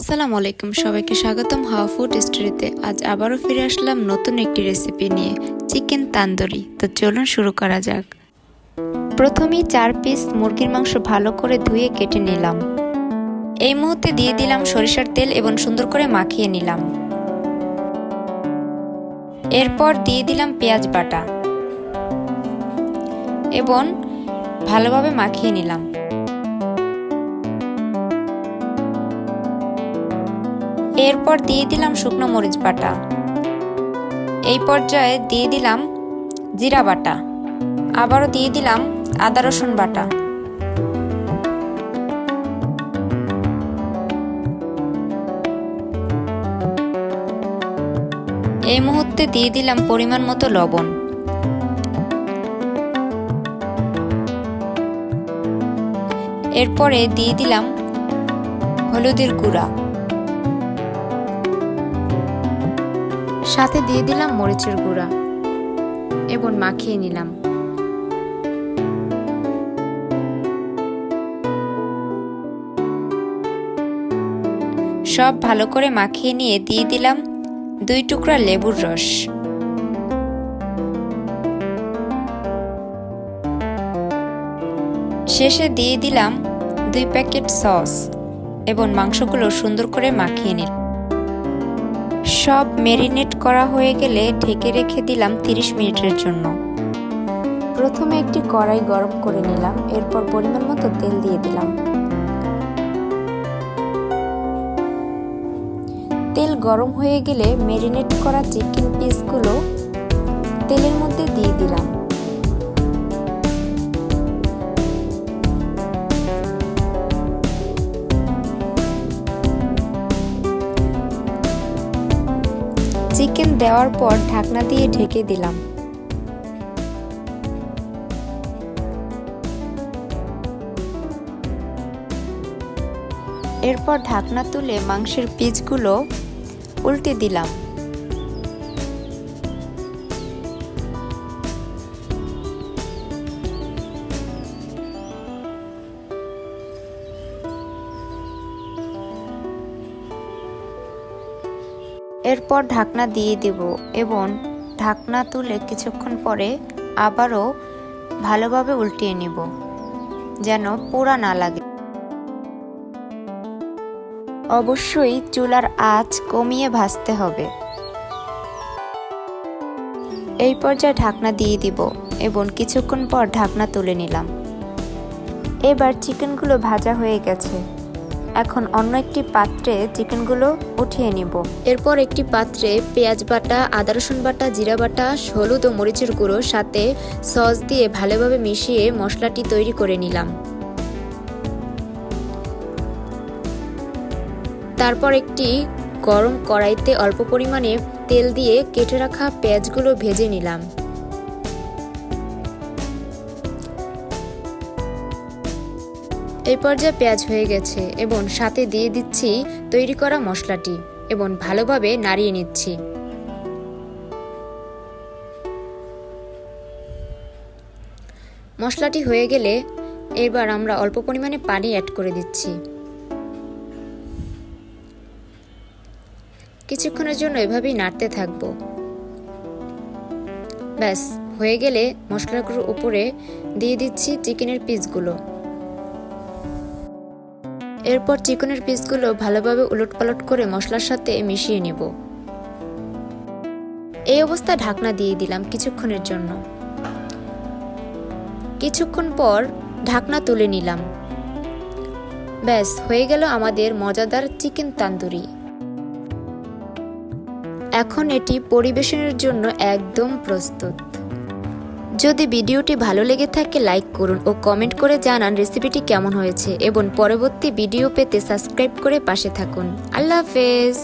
আসসালামু আলাইকুম, সবাইকে স্বাগতম হাওয়া ফুড স্টোরিতে। আজ আবারও ফিরে আসলাম নতুন একটি রেসিপি নিয়ে, চিকেন তান্দুরি। তো চলুন শুরু করা যাক। প্রথমেই 4 পিস মুরগির মাংস ভালো করে ধুয়ে কেটে নিলাম। এই মুহূর্তে দিয়ে দিলাম সরিষার তেল এবং সুন্দর করে মাখিয়ে নিলাম। এরপর দিয়ে দিলাম পেঁয়াজ বাটা এবং ভালোভাবে মাখিয়ে নিলাম। এরপর দিয়ে দিলাম শুকনো মরিচ বাটা। এই পর্যায়ে দিয়ে দিলাম জিরা বাটা। আবারও দিয়ে দিলাম আদা রসুন বাটা। এই মুহূর্তে দিয়ে দিলাম পরিমাণ মতো লবণ। এরপরে দিয়ে দিলাম হলুদের গুঁড়া, সাথে দিয়ে দিলাম মরিচের গুঁড়া এবং মাখিয়ে নিলাম। সব ভালো করে মাখিয়ে নিয়ে দিয়ে দিলাম 2 টুকরা লেবুর রস। শেষে দিয়ে দিলাম 2 প্যাকেট সস এবং মাংসগুলো সুন্দর করে মাখিয়ে নিলাম। সব ম্যারিনেট করা হয়ে গেলে ঢেকে রেখে দিলাম 30 মিনিটের জন্য। প্রথমে একটি কড়াই গরম করে নিলাম। এরপর পরিমাণ মতো তেল দিয়ে দিলাম। তেল গরম হয়ে গেলে ম্যারিনেট করা চিকেন পিসগুলো তেলের মধ্যে দিয়ে দিলাম। চিকেন দেওয়ার পর ঢাকনা দিয়ে ঢেকে দিলাম। এরপর ঢাকনা তুলে মাংসের পিসগুলো উল্টে দিলাম। এরপর ঢাকনা দিয়ে দেব এবং ঢাকনা তুলে কিছুক্ষণ পরে আবারও ভালোভাবে উল্টিয়ে নেব, যেন পোড়া না লাগে। অবশ্যই চুলার আঁচ কমিয়ে ভাজতে হবে। এই পর্যায়ে ঢাকনা দিয়ে দিব এবং কিছুক্ষণ পর ঢাকনা তুলে নিলাম। এবার চিকেনগুলো ভাজা হয়ে গেছে। এখন অন্য একটি পাত্রে চিকেনগুলো উঠিয়ে নিব। এরপর একটি পাত্রে পেঁয়াজ বাটা, আদা রসুন বাটা, জিরা বাটা, হলুদ ও মরিচের গুঁড়ো সাথে সস দিয়ে ভালোভাবে মিশিয়ে মশলাটি তৈরি করে নিলাম। তারপর একটি গরম কড়াইতে অল্প পরিমাণে তেল দিয়ে কেটে রাখা পেঁয়াজগুলো ভেজে নিলাম। এই পর্যায়ে পেঁয়াজ হয়ে গেছে এবং সাথে দিয়ে দিচ্ছি তৈরি করা মশলাটি এবং ভালোভাবে নাড়িয়ে নিচ্ছি। মশলাটি হয়ে গেলে এবার আমরা অল্প পরিমাণে পানি অ্যাড করে দিচ্ছি। কিছুক্ষণের জন্য এভাবেই নাড়তে থাকব। ব্যাস হয়ে গেলে মশলাগুলোর উপরে দিয়ে দিচ্ছি চিকেনের পিসগুলো। এরপর চিকেনের পিসগুলো ভালোভাবে উলটপালট করে মশলার সাথে মিশিয়ে নেব। এই অবস্থায় ঢাকনা দিয়ে দিলাম কিছুক্ষণের জন্য। কিছুক্ষণ পর ঢাকনা তুলে নিলাম। ব্যাস হয়ে গেল আমাদের মজাদার চিকেন তান্দুরি। এখন এটি পরিবেশনের জন্য একদম প্রস্তুত। যদি ভিডিওটি ভালো লেগে থাকে লাইক করুন ও কমেন্ট করে জানান রেসিপিটি কেমন হয়েছে এবং পরবর্তী ভিডিও পেতে সাবস্ক্রাইব করে পাশে থাকুন। আল্লাহ হাফেজ।